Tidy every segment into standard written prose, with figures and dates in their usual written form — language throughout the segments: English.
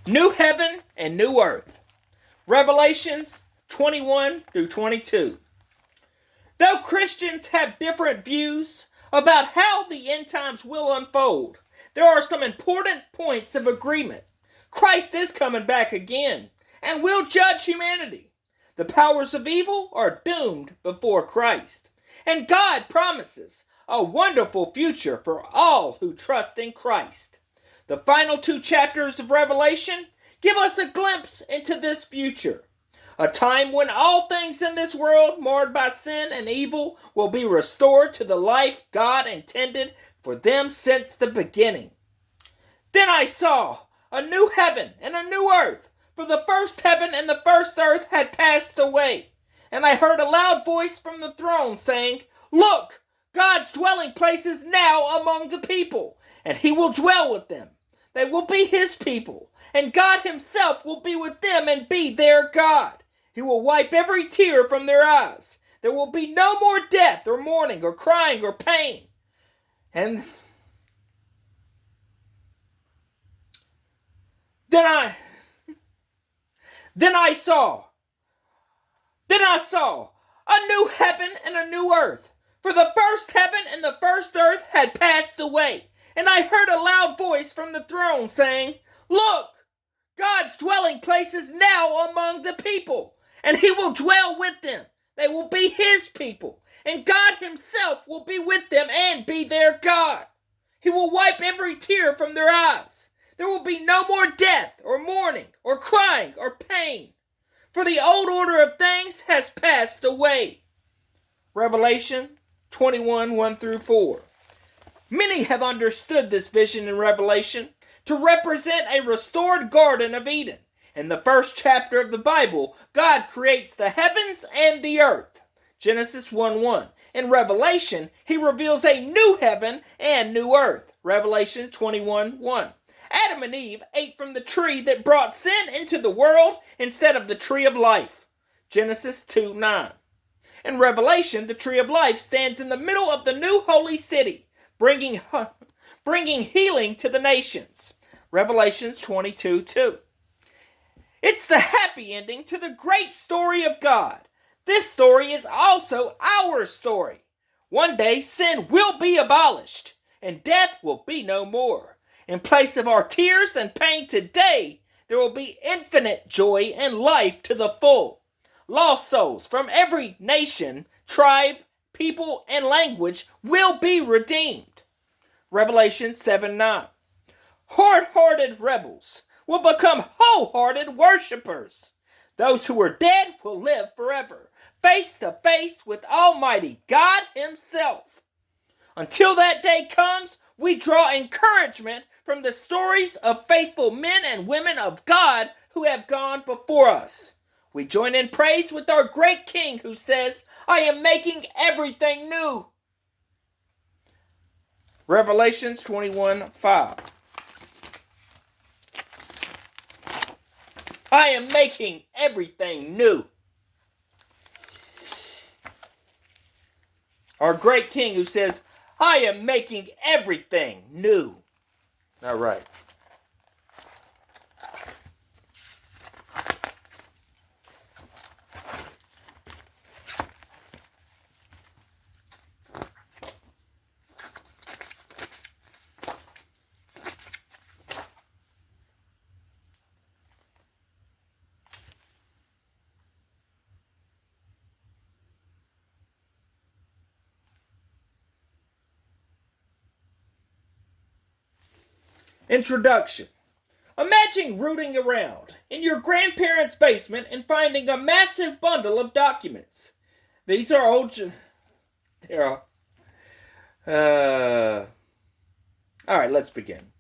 New heaven and new earth. Revelations 21 through 22. Though Christians have different views about how the end times will unfold, there are some important points of agreement. Christ is coming back again and will judge humanity. The powers of evil are doomed before Christ, and God promises a wonderful future for all who trust in Christ. The final 2 chapters of Revelation give us a glimpse into this future. A time when all things in this world marred by sin and evil will be restored to the life God intended for them since the beginning. Then I saw a new heaven and a new earth, for the first heaven and the first earth had passed away. And I heard a loud voice from the throne saying, "Look, God's dwelling place is now among the people, and he will dwell with them. They will be his people, and God himself will be with them and be their God. He will wipe every tear from their eyes. There will be no more death or mourning or crying or pain. And then I saw a new heaven and a new earth. For the first heaven and the first earth had passed away. And I heard a loud voice from the throne saying, "Look, God's dwelling place is now among the people, and he will dwell with them. They will be his people, and God himself will be with them and be their God. He will wipe every tear from their eyes. There will be no more death or mourning or crying or pain, for the old order of things has passed away." Revelation 21, 1 through 4. Many have understood this vision in Revelation to represent a restored Garden of Eden. In the first chapter of the Bible, God creates the heavens and the earth. Genesis 1:1. In Revelation, he reveals a new heaven and new earth. Revelation 21:1. Adam and Eve ate from the tree that brought sin into the world instead of the tree of life. Genesis 2:9. In Revelation, the tree of life stands in the middle of the new holy city, bringing healing to the nations. Revelations 22:2. It's the happy ending to the great story of God. This story is also our story. One day, sin will be abolished, and death will be no more. In place of our tears and pain today, there will be infinite joy and life to the full. Lost souls from every nation, tribe, people, and language will be redeemed. Revelation 7:9. Hard-hearted rebels will become wholehearted worshipers. Those who are dead will live forever, face to face with Almighty God himself. Until that day comes, we draw encouragement from the stories of faithful men and women of God who have gone before us. We join in praise with our great King who says, "I am making everything new." Revelations 21:5. I am making everything new. Our great King who says, "I am making everything new." All right. Introduction. Imagine rooting around in your grandparents' basement and finding a massive bundle of documents. These are old... Alright, let's begin.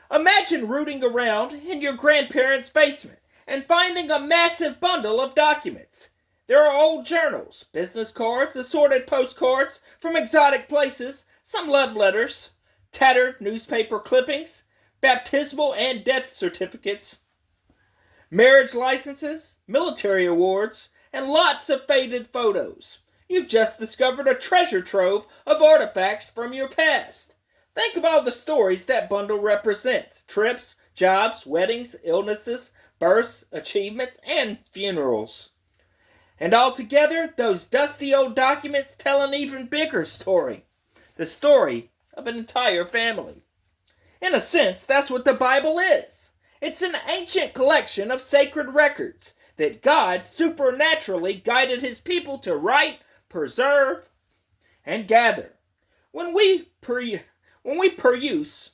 Imagine rooting around in your grandparents' basement and finding a massive bundle of documents. There are old journals, business cards, assorted postcards from exotic places, some love letters, tattered newspaper clippings, baptismal and death certificates, marriage licenses, military awards, and lots of faded photos. You've just discovered a treasure trove of artifacts from your past. Think of all the stories that bundle represents. Trips, jobs, weddings, illnesses, births, achievements, and funerals. And altogether, those dusty old documents tell an even bigger story. The story of an entire family. In a sense, that's what the Bible is. It's an ancient collection of sacred records that God supernaturally guided his people to write, preserve, and gather. When we peruse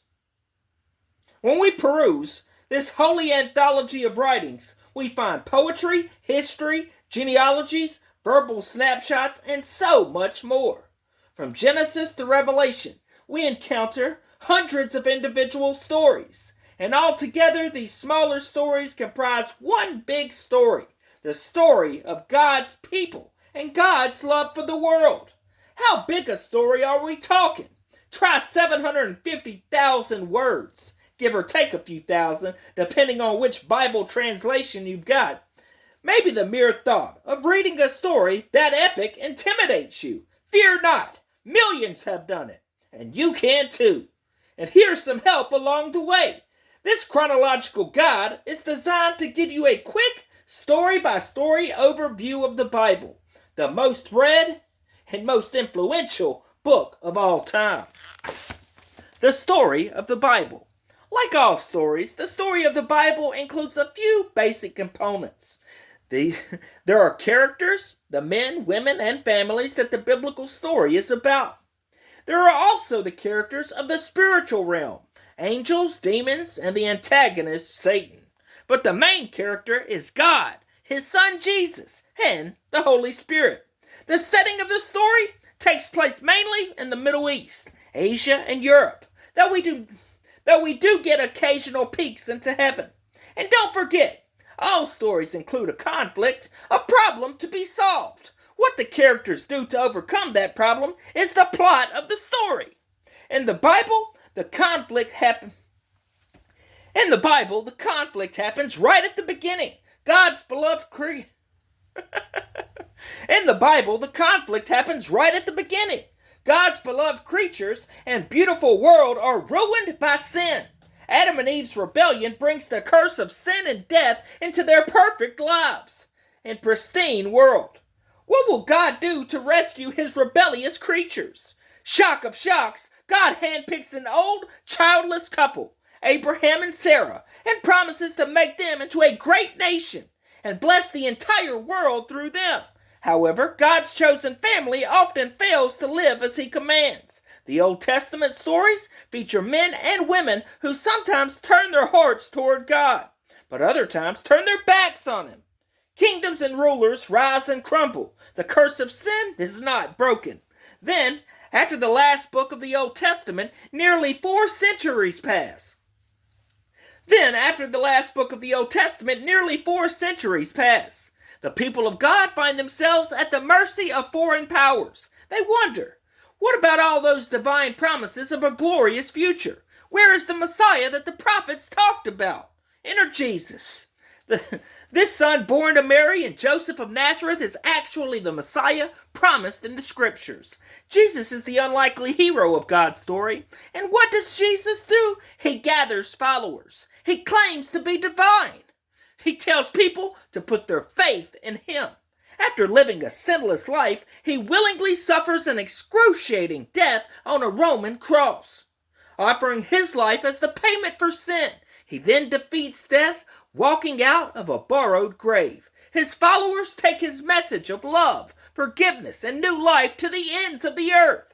this holy anthology of writings, we find poetry, history, genealogies, verbal snapshots, and so much more. From Genesis to Revelation, we encounter hundreds of individual stories, and altogether these smaller stories comprise one big story, the story of God's people and God's love for the world. How big a story are we talking? Try 750,000 words, give or take a few thousand, depending on which Bible translation you've got. Maybe the mere thought of reading a story that epic intimidates you. Fear not, millions have done it, and you can too. And here's some help along the way. This chronological guide is designed to give you a quick story-by-story overview of the Bible, the most read and most influential book of all time. The story of the Bible. Like all stories, the story of the Bible includes a few basic components. There are characters, the men, women, and families that the biblical story is about. There are also the characters of the spiritual realm, angels, demons, and the antagonist, Satan. But the main character is God, his son Jesus, and the Holy Spirit. The setting of the story takes place mainly in the Middle East, Asia, and Europe, though we do get occasional peeks into heaven. And don't forget, all stories include a conflict, a problem to be solved. What the characters do to overcome that problem is the plot of the story. In the Bible, the conflict happens right at the beginning. In the Bible, the conflict happens right at the beginning. God's beloved creatures and beautiful world are ruined by sin. Adam and Eve's rebellion brings the curse of sin and death into their perfect lives and pristine world. What will God do to rescue his rebellious creatures? Shock of shocks, God handpicks an old, childless couple, Abraham and Sarah, and promises to make them into a great nation and bless the entire world through them. However, God's chosen family often fails to live as he commands. The Old Testament stories feature men and women who sometimes turn their hearts toward God, but other times turn their backs on him. Kingdoms and rulers rise and crumble. The curse of sin is not broken. Then, after the last book of the Old Testament, nearly 4 centuries pass. The people of God find themselves at the mercy of foreign powers. They wonder, what about all those divine promises of a glorious future? Where is the Messiah that the prophets talked about? Enter Jesus. This son born to Mary and Joseph of Nazareth is actually the Messiah promised in the scriptures. Jesus is the unlikely hero of God's story. And what does Jesus do? He gathers followers. He claims to be divine. He tells people to put their faith in him. After living a sinless life, he willingly suffers an excruciating death on a Roman cross, offering his life as the payment for sin. He then defeats death, walking out of a borrowed grave. His followers take his message of love, forgiveness, and new life to the ends of the earth.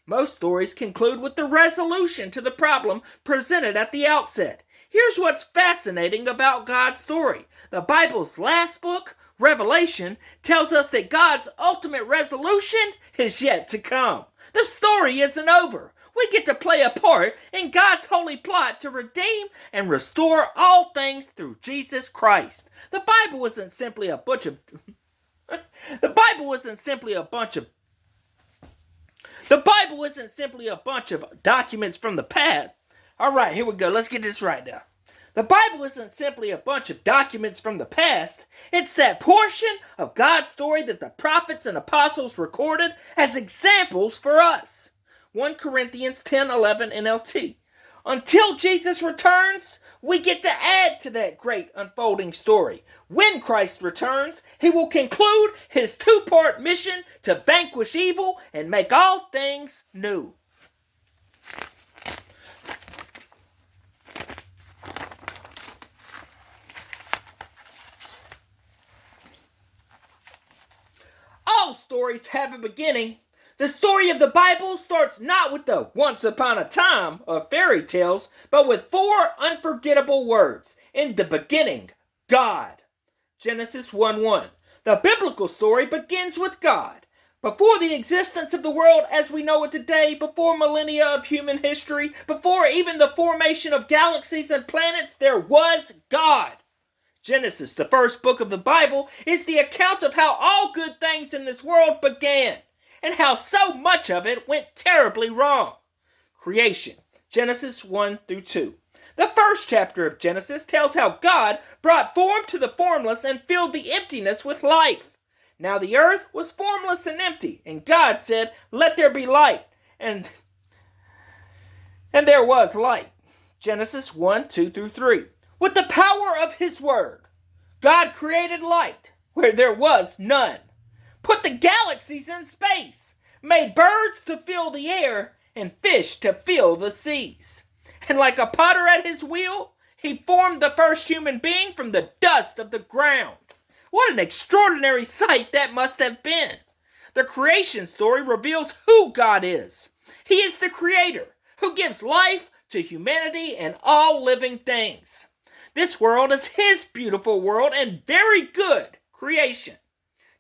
Most stories conclude with the resolution to the problem presented at the outset. Here's what's fascinating about God's story. The Bible's last book, Revelation, tells us that God's ultimate resolution is yet to come. The story isn't over. We get to play a part in God's holy plot to redeem and restore all things through Jesus Christ. The Bible isn't simply a bunch of documents from the past. All right, here we go. Let's get this right now. The Bible isn't simply a bunch of documents from the past. It's that portion of God's story that the prophets and apostles recorded as examples for us. 1 Corinthians 10:11 NLT. Until Jesus returns, we get to add to that great unfolding story. When Christ returns, he will conclude his two-part mission to vanquish evil and make all things new. All stories have a beginning. The story of the Bible starts not with the once upon a time of fairy tales, but with 4 unforgettable words. In the beginning, God. Genesis 1:1. The biblical story begins with God. Before the existence of the world as we know it today, before millennia of human history, before even the formation of galaxies and planets, there was God. Genesis, the first book of the Bible, is the account of how all good things in this world began, and how so much of it went terribly wrong. Creation, Genesis 1-2. The first chapter of Genesis tells how God brought form to the formless and filled the emptiness with life. Now the earth was formless and empty, and God said, "Let there be light," and there was light. Genesis 1:2-3. With the power of his word, God created light where there was none, put the galaxies in space, made birds to fill the air and fish to fill the seas. And like a potter at his wheel, he formed the first human being from the dust of the ground. What an extraordinary sight that must have been. The creation story reveals who God is. He is the creator who gives life to humanity and all living things. This world is his beautiful world and very good creation.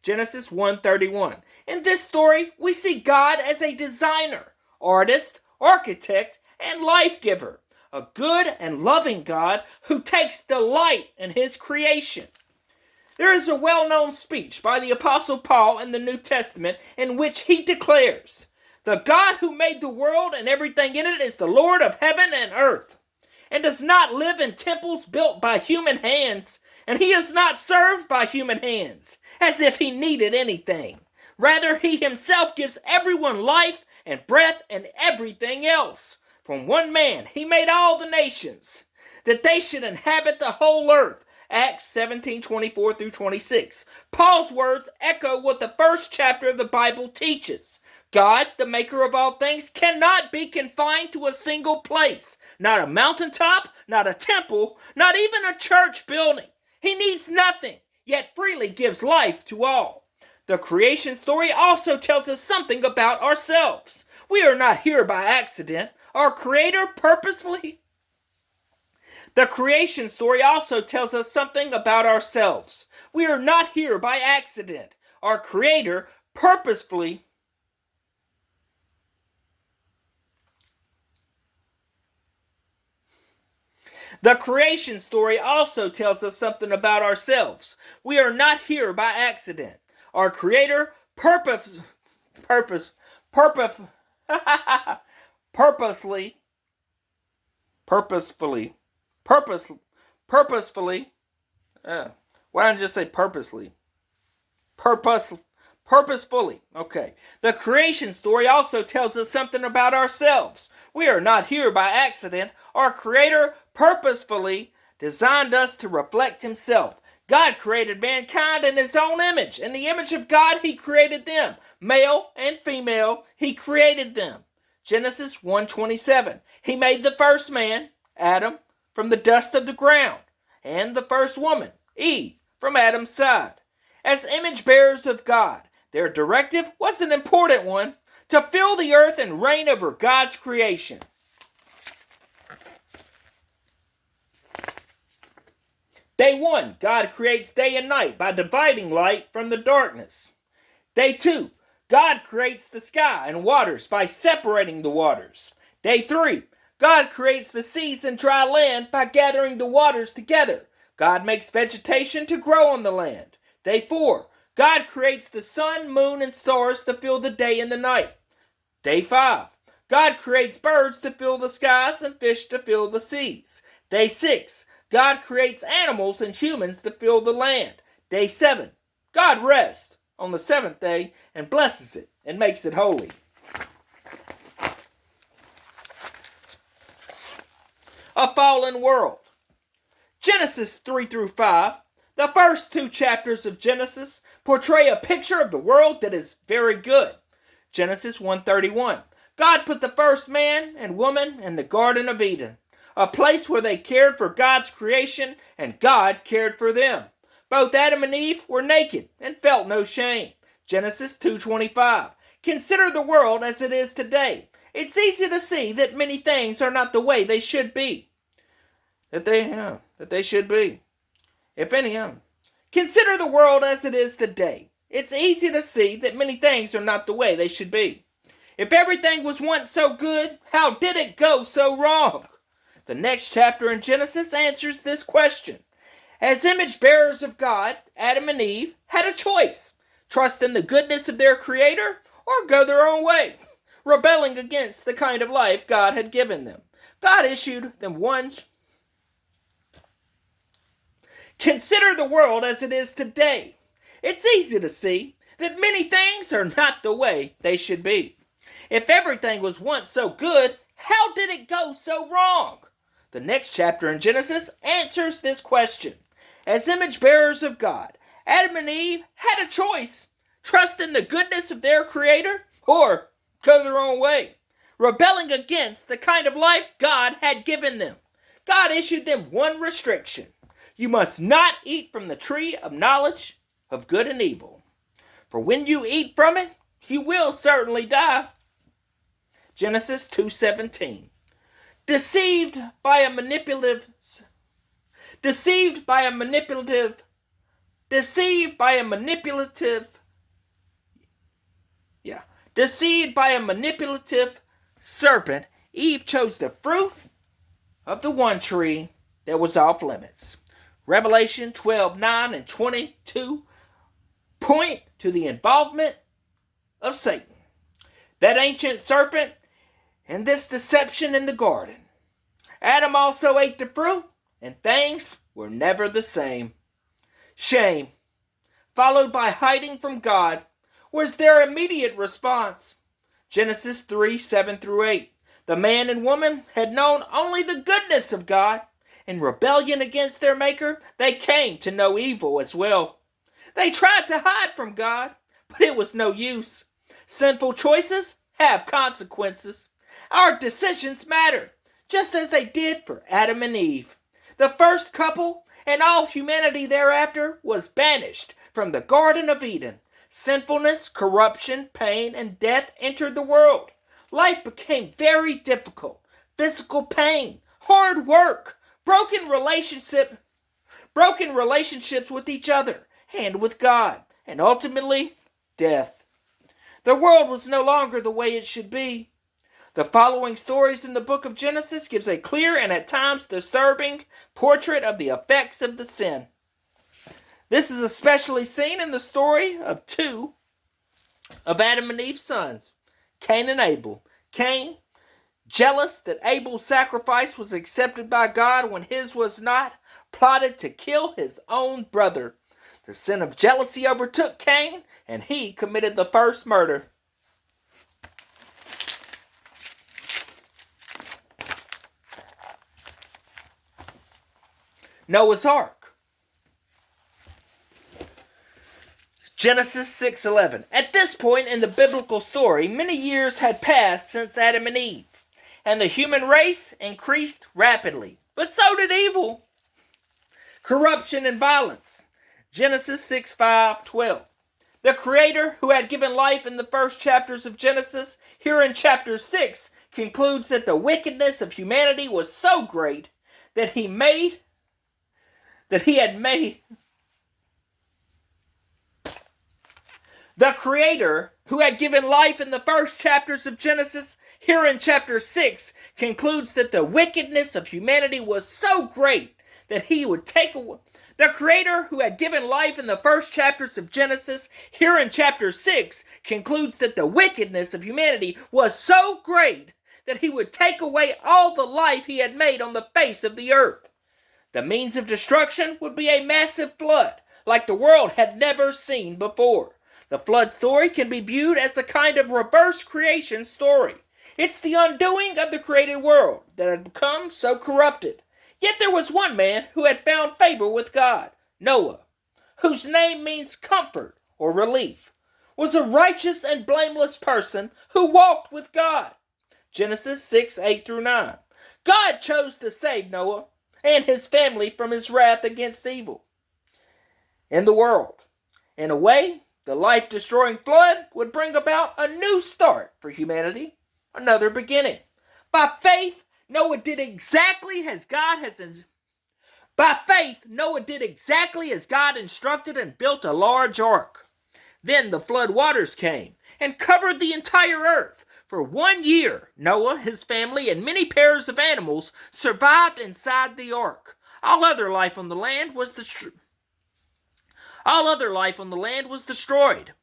Genesis 1:31. In this story, we see God as a designer, artist, architect, and life giver. A good and loving God who takes delight in his creation. There is a well-known speech by the Apostle Paul in the New Testament in which he declares, "The God who made the world and everything in it is the Lord of heaven and earth, and does not live in temples built by human hands, and he is not served by human hands, as if he needed anything. Rather, he himself gives everyone life and breath and everything else. From one man he made all the nations, that they should inhabit the whole earth." Acts 17:24-26. Paul's words echo what the first chapter of the Bible teaches. God, the maker of all things, cannot be confined to a single place. Not a mountaintop, not a temple, not even a church building. He needs nothing, yet freely gives life to all. The creation story also tells us something about ourselves. We are not here by accident. Our Creator purposefully. The creation story also tells us something about ourselves. We are not here by accident. Our Creator purposefully. The creation story also tells us something about ourselves. We are not here by accident. Our Creator purposefully why don't I just say purposely? Purposefully. Okay. The creation story also tells us something about ourselves. We are not here by accident. Our Creator purposefully designed us to reflect himself. God created mankind in his own image. In the image of God, he created them. Male and female, he created them. Genesis 1:27. He made the first man, Adam, from the dust of the ground, and the first woman, Eve, from Adam's side. As image bearers of God, their directive was an important one: to fill the earth and reign over God's creation. Day 1, God creates day and night by dividing light from the darkness. Day 2, God creates the sky and waters by separating the waters. Day 3, God creates the seas and dry land by gathering the waters together. God makes vegetation to grow on the land. Day 4, God creates the sun, moon, and stars to fill the day and the night. Day 5, God creates birds to fill the skies and fish to fill the seas. Day 6, God creates animals and humans to fill the land. Day 7, God rests on the seventh day and blesses it and makes it holy. a fallen world. Genesis 3 through 5, the first two chapters of Genesis portray a picture of the world that is very good. Genesis 1:31. God put the first man and woman in the Garden of Eden, a place where they cared for God's creation and God cared for them. Both Adam and Eve were naked and felt no shame. Genesis 2:25. Consider the world as it is today. It's easy to see that many things are not the way they should be. Consider the world as it is today. It's easy to see that many things are not the way they should be. If everything was once so good, how did it go so wrong? The next chapter in Genesis answers this question. As image bearers of God, Adam and Eve had a choice: trust in the goodness of their Creator or go their own way, rebelling against the kind of life God had given them. God issued them one. Consider the world as it is today. It's easy to see that many things are not the way they should be. If everything was once so good, how did it go so wrong? The next chapter in Genesis answers this question. As image bearers of God, Adam and Eve had a choice: trust in the goodness of their Creator or go their own way, rebelling against the kind of life God had given them. God issued them one restriction: you must not eat from the tree of knowledge of good and evil, for when you eat from it, you will certainly die. Genesis 2:17. Deceived by a manipulative serpent, Eve chose the fruit of the one tree that was off limits. Revelation 12:9 and 22 point to the involvement of Satan, that ancient serpent, and this deception in the garden. Adam also ate the fruit, and things were never the same. Shame, followed by hiding from God, was their immediate response. Genesis 3:7 through 8. The man and woman had known only the goodness of God. In rebellion against their Maker, they came to know evil as well. They tried to hide from God, but it was no use. Sinful choices have consequences. Our decisions matter, just as they did for Adam and Eve. The first couple and all humanity thereafter was banished from the Garden of Eden. Sinfulness, corruption, pain, and death entered the world. Life became very difficult. Physical pain, hard work, broken relationships with each other and with God, and ultimately, death. The world was no longer the way it should be. The following stories in the book of Genesis gives a clear and at times disturbing portrait of the effects of the sin. This is especially seen in the story of two of Adam and Eve's sons, Cain and Abel. Cain, jealous that Abel's sacrifice was accepted by God when his was not, plotted to kill his own brother. The sin of jealousy overtook Cain, and he committed the first murder. Noah's Ark. Genesis 6:11. At this point in the biblical story, many years had passed since Adam and Eve, and the human race increased rapidly. But so did evil, corruption, and violence. Genesis 6:5-12. The Creator, who had given life in the first chapters of Genesis, here in chapter 6, concludes that the wickedness of humanity was so great that he had made the Creator, who had given life in the first chapters of Genesis, here in chapter 6, concludes that the wickedness of humanity was so great that he would take away. The Creator, who had given life in the first chapters of Genesis, here in chapter 6, concludes that the wickedness of humanity was so great that he would take away all the life he had made on the face of the earth. The means of destruction would be a massive flood, like the world had never seen before. The flood story can be viewed as a kind of reverse creation story. It's the undoing of the created world that had become so corrupted. Yet there was one man who had found favor with God, Noah, whose name means comfort or relief, was a righteous and blameless person who walked with God. Genesis 6:8-9. God chose to save Noah and his family from his wrath against evil in the world. In a way, the life-destroying flood would bring about a new start for humanity, another beginning. By faith, Noah did exactly as God instructed and built a large ark. Then the flood waters came and covered the entire earth. For 1 year, Noah, his family, and many pairs of animals survived inside the ark. All other life on the land was destroyed.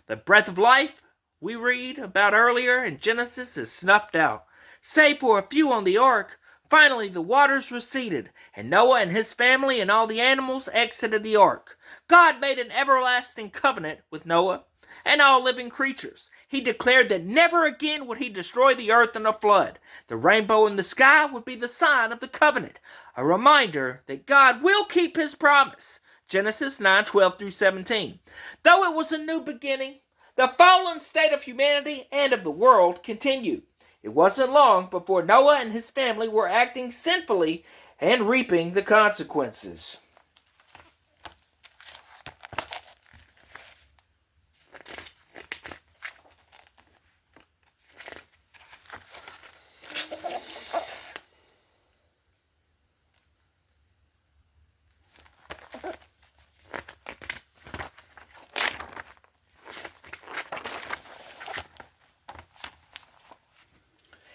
The breath of life we read about earlier in Genesis is snuffed out. Save for a few on the ark, finally the waters receded, and Noah and his family and all the animals exited the ark. God made an everlasting covenant with Noah and all living creatures. He declared that never again would he destroy the earth in a flood. The rainbow in the sky would be the sign of the covenant, a reminder that God will keep his promise. Genesis 9:12-17. Though it was a new beginning, the fallen state of humanity and of the world continued. It wasn't long before Noah and his family were acting sinfully and reaping the consequences.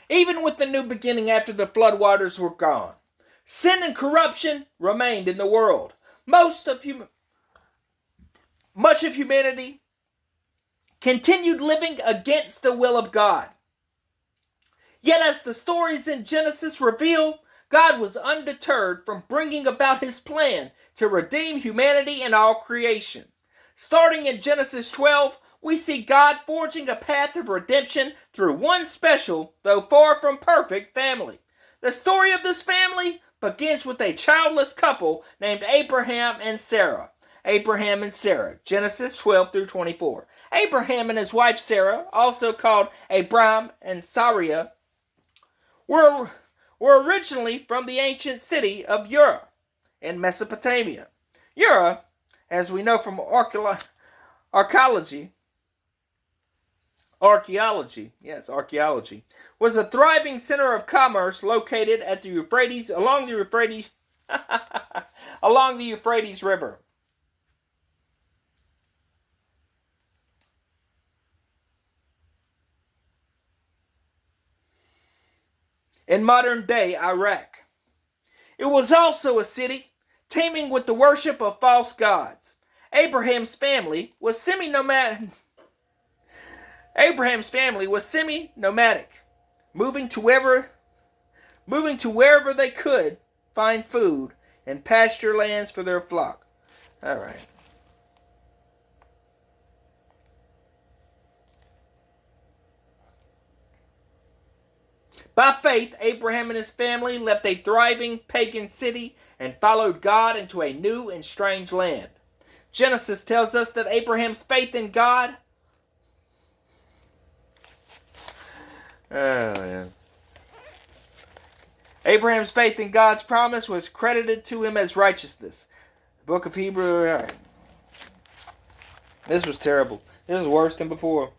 Even with the new beginning after the floodwaters were gone, sin and corruption remained in the world. Much of humanity continued living against the will of God. Yet as the stories in Genesis reveal, God was undeterred from bringing about his plan to redeem humanity and all creation. Starting in Genesis 12, we see God forging a path of redemption through one special, though far from perfect, family. The story of this family begins with a childless couple named Abraham and Sarah. Genesis 12-24. Abraham and his wife Sarah, also called Abram and Sarai, were originally from the ancient city of Ur in Mesopotamia. Ur, as we know from archaeology, was a thriving center of commerce located at the Euphrates, along the Euphrates River. In modern-day Iraq. It was also a city teeming with the worship of false gods. Abraham's family was semi-nomadic, moving to wherever they could find food and pasture lands for their flock. All right. By faith, Abraham and his family left a thriving pagan city and followed God into a new and strange land. Genesis tells us that Abraham's faith in God Abraham's faith in God's promise was credited to him as righteousness. The book of Hebrews. This was terrible. This is worse than before.